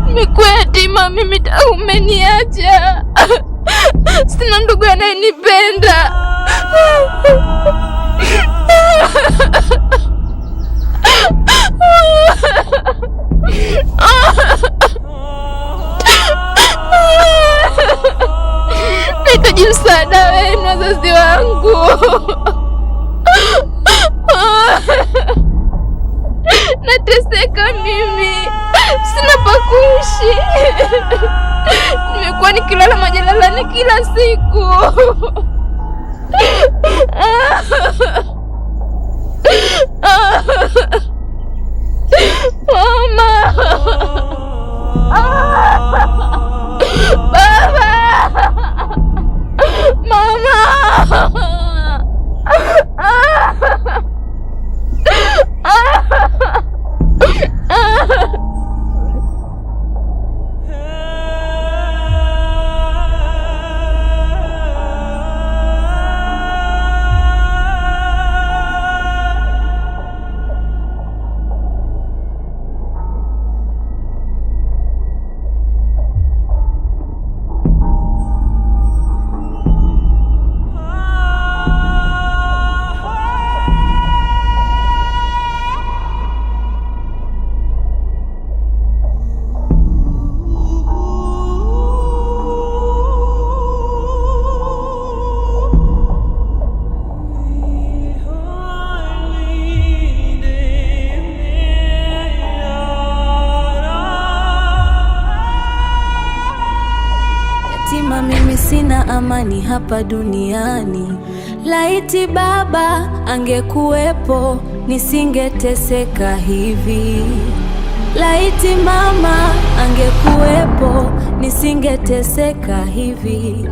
Nimekuwa yatima mimi tangu umeniacha. Sina ndugu anayenipenda. Nahitaji msaada wenu wazazi wangu. Nateseka mimi, sina pa kuishi. Nimekuwa nikilala majalalani kila siku. Mama, baba, mama. Sina amani hapa duniani. Laiti baba angekuwepo nisingeteseka hivi. Laiti mama angekuwepo nisingeteseka hivi.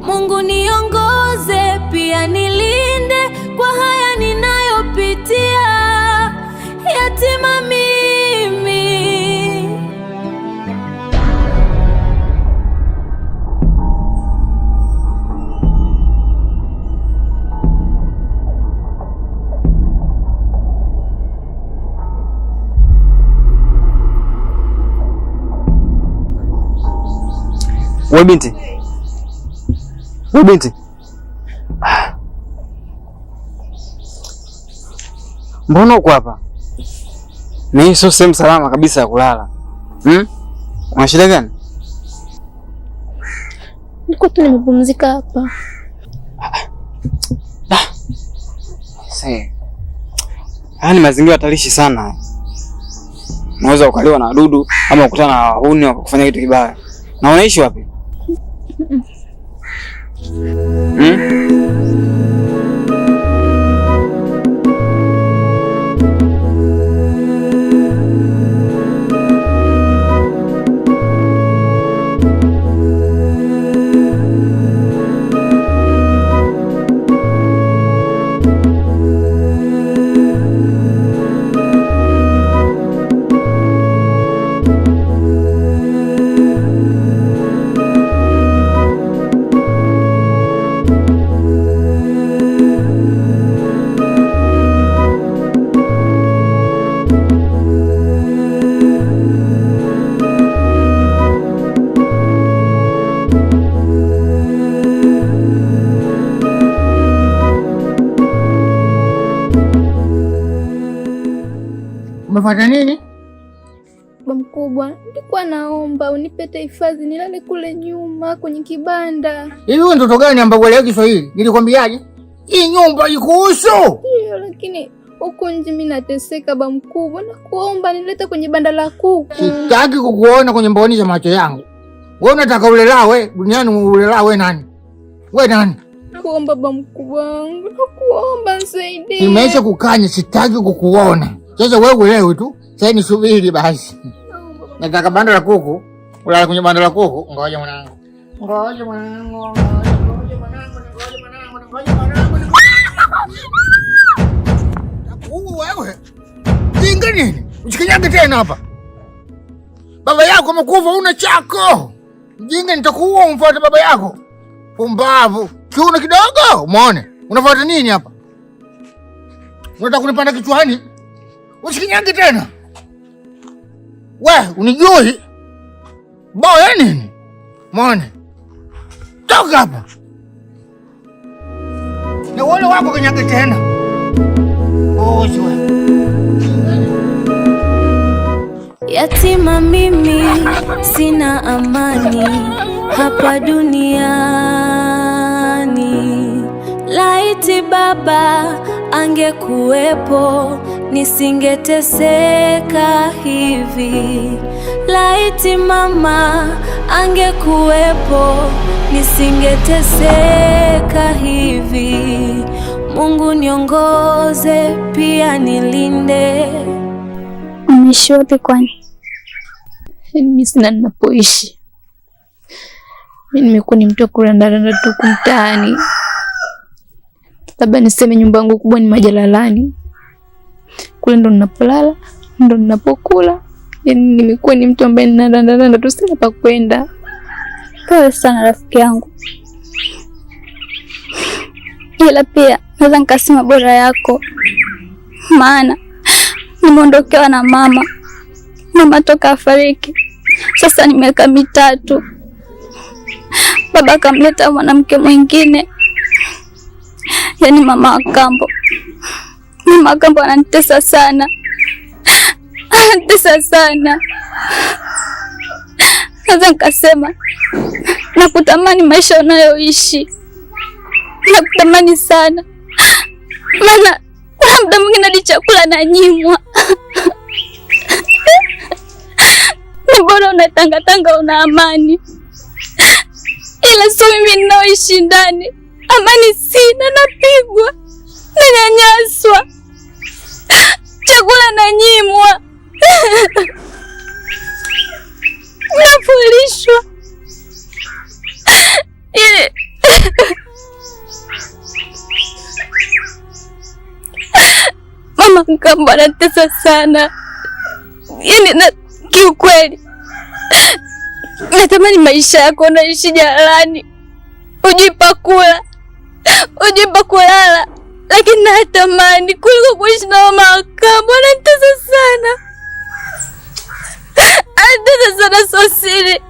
Mungu niongoze pia nilinde kwa haya ninayopitia. Yatima mimi. Wewe binti. Wewe binti. Mbona uko hapa? Ni sio sehemu salama kabisa ya kulala. Una shida gani? Niko tu nimepumzika hapa. Yaani mazingira hatarishi sana. Unaweza ukaliwa na wadudu ama ukutana na wahuni wakakufanya kitu kibaya. Na unaishi wapi? Umefanya nini? Baba mkubwa, nilikuwa naomba unipe hifadhi nilale kule nyuma kwenye kibanda. Hivi wewe mtoto gani ambaye uelewa Kiswahili? Nilikwambiaje? Hii nyumba ikuhusu. Ndio, lakini huko nje mimi nateseka baba mkubwa, na kuomba nilete kwenye banda la kuku. Sitaki kukuona kwenye mboni za macho yangu. Wewe unataka ulelawe duniani, ulelawe nani? Wewe nani? Nakuomba baba mkubwa wangu, nakuomba nisaidie. Nimeisha kukanya, sitaki kukuona. Sasa wewe uelewe tu. Sasa nisubiri basi. Nataka banda la kuku. Ulala kwenye banda la kuku. Ngoja mwanangu. Ngoja mwanangu. Ngoja mwanangu. Wewe. Jinga nini? Usikinyage tena hapa. Baba yako amekufa, una chako. Jinga nitakuua umfuate baba yako. Pumbavu. Kiuno kidogo, umeone? Unafuata nini hapa? Unataka kunipanda kichwani? Usikinyange tena. Unijui? Boya nini? Mwone. Toka hapa. Na wale wako kinyange tena. Yatima mimi sina amani hapa duniani. Laiti baba angekuwepo nisingeteseka hivi. Laiti mama angekuwepo nisingeteseka hivi. Mungu niongoze pia nilinde. Umeishi wapi kwani? Mimi sina ninapoishi. Mimi nimekuwa ni mtu wa kurandaranda tu mtaani. Labda niseme nyumba yangu kubwa ni Majalalani. Kule ndo ninapolala, ndo ninapokula. Yaani nimekuwa ni mtu ambaye ninarandaranda tu, sina pa kwenda. Pole sana rafiki yangu. Ila pia naweza nikasema bora yako. Maana nimeondokewa na mama. Mama toka afariki. Sasa ni miaka 3. Baba kamleta mwanamke mwingine. Yaani mama wa kambo. Mama wa kambo ananitesa sana. Ananitesa sana. Naweza nikasema nakutamani maisha unayoishi. Nakutamani sana. Maana kuna muda mwingine hadi chakula na nyimwa. Ni bora unatangatanga una amani. Ila sio mimi ninaoishi ndani. Amani sina, napigwa, nanyanyaswa, chakula na nyimwa, nafurishwa. Mama mkambo anatesa sana. Yaani kiukweli natamani maisha yako unaishi jalalani. Ujui pa kula, ujui pa kulala. Lakini natamani kuliko kuishi na mama mkambo. Anatesa sana. Anatesa sana sosiri.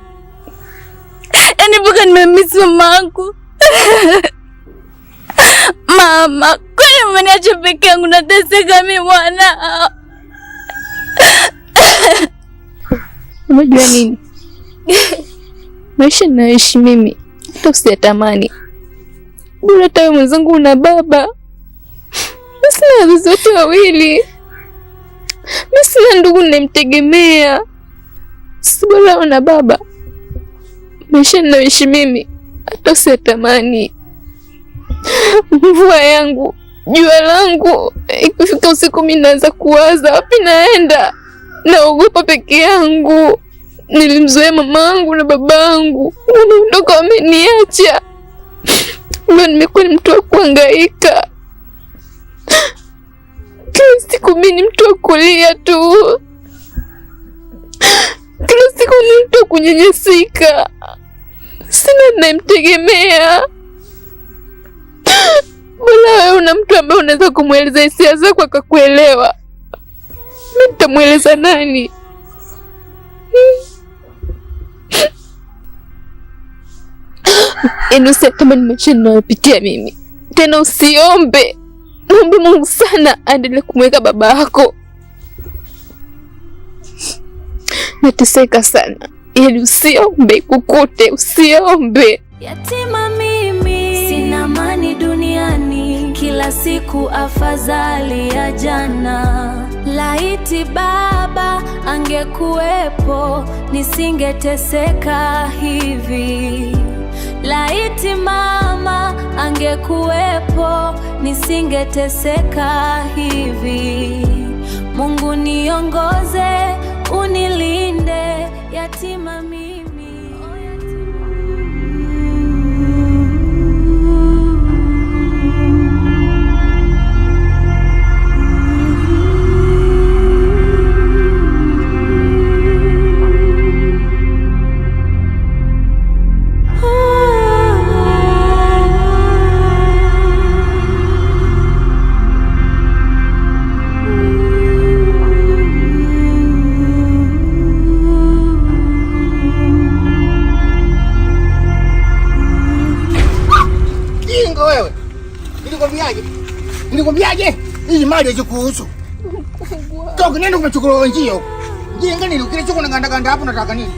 Yaani mpaka nimemisi mamangu. Mama, kwani umeniacha peke yangu nateseka mimi mwana? Unajua nini? Maisha naishi mimi hata usiyatamani. Bora hata wewe mwenzangu una baba. Mimi sina wazazi wote wawili. Mimi sina ndugu nimtegemea. Si bora una baba. Maisha naishi mimi hata usiyatamani. Mvua yangu, jua langu, ikifika usiku mimi naanza kuwaza wapi naenda. Naogopa peke yangu. Nilimzoea mamangu na babangu. Wanaondoka wameniacha. Mbona nimekuwa ni mtu wa kuhangaika. Kila siku mimi ni mtu wa kulia tu. Kila siku ni mtu wa kunyanyasika. Sina ninayemtegemea. Bora wewe una mtu ambaye unaweza kumweleza hisia zako akakuelewa. Mimi nitamweleza nani? Usitamani maisha ninayopitia mimi. Tena usiombe. Naomba Mungu sana aendelee kumweka baba yako. Nateseka sana. Yaani usiombe kukute, usiombe. Yatima mimi sina amani duniani, kila siku afadhali ya jana. Laiti baba angekuwepo nisingeteseka hivi. Laiti mama angekuwepo nisingeteseka hivi. Mungu niongoze, unilinde yatima mimi. Nilikwambiaje? Hii mali haikuhusu. Toka nenda kumchukua njio. Jinga nini ukilichokuwa na ganda hapo nataka nini?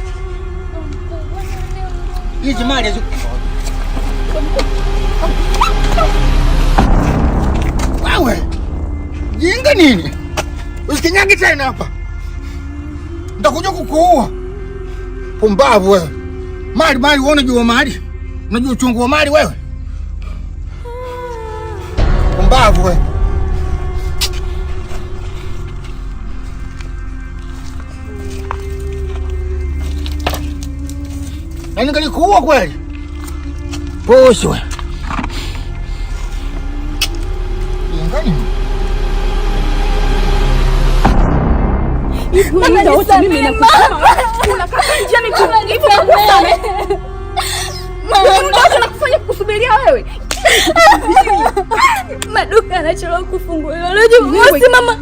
Hii mali haikuhusu. Wewe. Jinga nini? Usikinyage tena hapa. Nitakuja kukuua. Pumbavu wewe. Mali uone jua mali. Unajua uchungu wa mali wewe? Pumbavu wewe. Nani kalikuua kweli? Poshi wewe. Ngani? Mama wote mimi nakusema. Unakaa njiani tunanifuata. Mama nakufanya kusubiria wewe. Maduka anachelewa kufunguliwa. Unajua mama.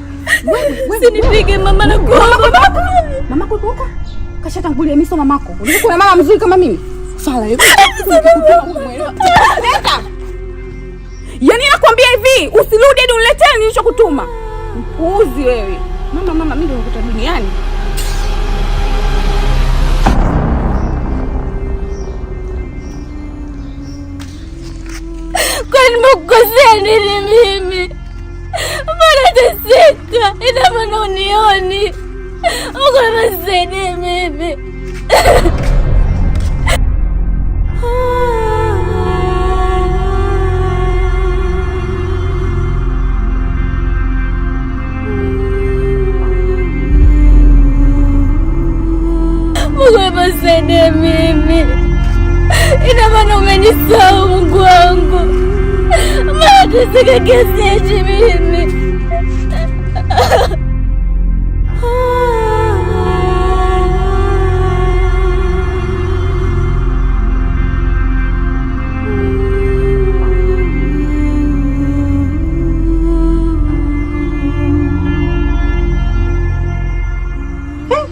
Usinipige mama na kuomba. Mama kutoka? Kashatangulia miso mamako. Ulikuwa mama mzuri kama mimi. Sala hiyo. Nenda. Yaani nakwambia hivi, usirudi hadi uniletee nilichokutuma. Mpuuzi wewe. Mama mimi ndio nakuta duniani. Kwani nimekukosea nini mimi? Mbona teseka? Ina maana unioni? Mbona nisaidie mimi? Mbona nisaidie mimi? Ina maana umenisahau Mungu wangu. Mbona teseka kiasi hichi mimi?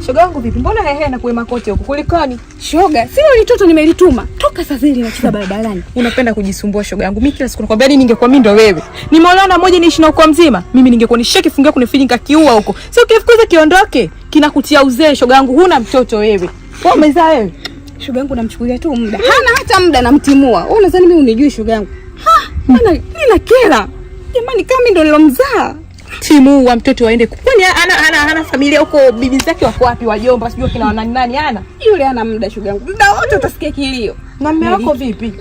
Shoga yangu vipi? Mbona hehe na kuema kote huko? Kulikoni? Shoga, sio litoto nimelituma. Toka sasa hivi nacheza barabarani. Unapenda kujisumbua shoga yangu. Mimi kila siku nakwambia ningekuwa mimi ndo wewe. Nimeona moja niishi na uko mzima. Mimi ningekuwa nishakifungia kunifinyika kiua huko. Sio kifukuza kiondoke. Kinakutia uzee shoga yangu. Huna mtoto wewe. Wewe umezaa wewe. Shoga yangu namchukulia tu muda. Hana hata muda namtimua. Wewe unadhani mimi unijui shoga yangu? Nina kera. Jamani kama mimi ndo nilomzaa. Timu wa mtoto waende kwani ana familia huko, bibi zake wako wapi, wajomba sijui kina nani ana yule ana muda shoga yangu, muda wote utasikia kilio. Na mume wako vipi?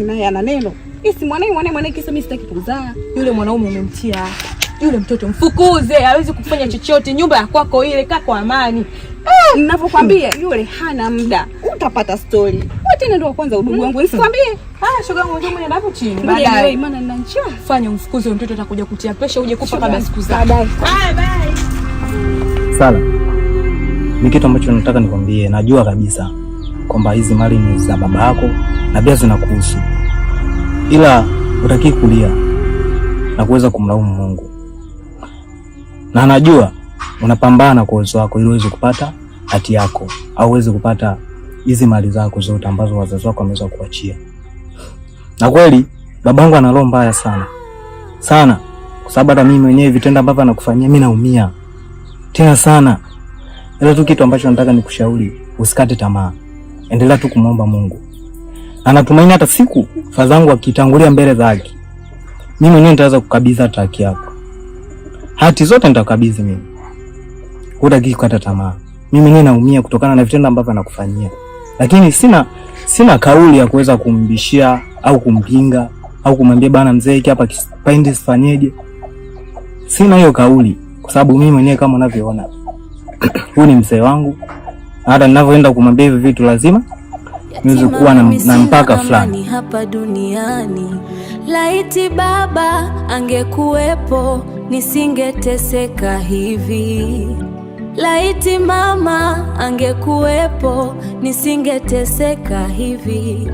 Naye ana neno isi mwanae kisa mimi sitaki kuzaa. Yule mwanaume umemtia yule mtoto, mfukuze, hawezi kufanya chochote, nyumba ya kwako ile kaa kwa amani. Ninavyokuambia yule hana muda, utapata story. Wote ndio kwanza udugu wangu. Nisikwambie. Shoga yangu ndio mwenye hapo chini. Baadaye maana nina njaa. Fanya umfukuze mtoto, atakuja kutia pesha uje kufa kabla siku zake. Baadaye. Bye. Sala. Ni kitu ambacho nataka nikwambie, najua kabisa kwamba hizi mali ni za baba yako na pia zinakuhusu. Ila utaki kulia na kuweza kumlaumu Mungu. Na najua unapambana kwa uwezo wako ili uweze kupata hati yako au uweze kupata hizi mali zako zote ambazo wazazi wako wameweza kuachia. Na kweli babangu ana roho mbaya sana kwa sababu hata mimi mwenyewe vitendo ambavyo anakufanyia mimi naumia tena sana. Ila tu kitu ambacho nataka nikushauri, usikate tamaa, endelea tu kumwomba Mungu. Anatumaini hata siku fadhangu akitangulia mbele zake, mimi mwenyewe nitaweza kukabidhi haki yako. Hati zote nitakabidhi mimi. Hutaki kukata tamaa. Mimi mwenyewe naumia kutokana na vitendo ambavyo anakufanyia. Lakini sina kauli ya kuweza kumbishia au kumpinga au kumwambia bana mzee hiki hapa paende sifanyeje. Sina hiyo kauli kwa sababu mimi mwenyewe kama unavyoona huyu ni mzee wangu. Hata ninavyoenda kumwambia hivi vitu lazima niweze kuwa na mpaka fulani hapa duniani. Laiti baba angekuwepo nisingeteseka hivi. Laiti mama angekuwepo nisingeteseka hivi.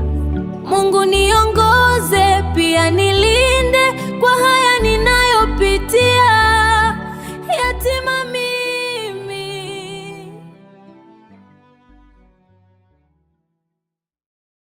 Mungu niongoze pia nilinde kwa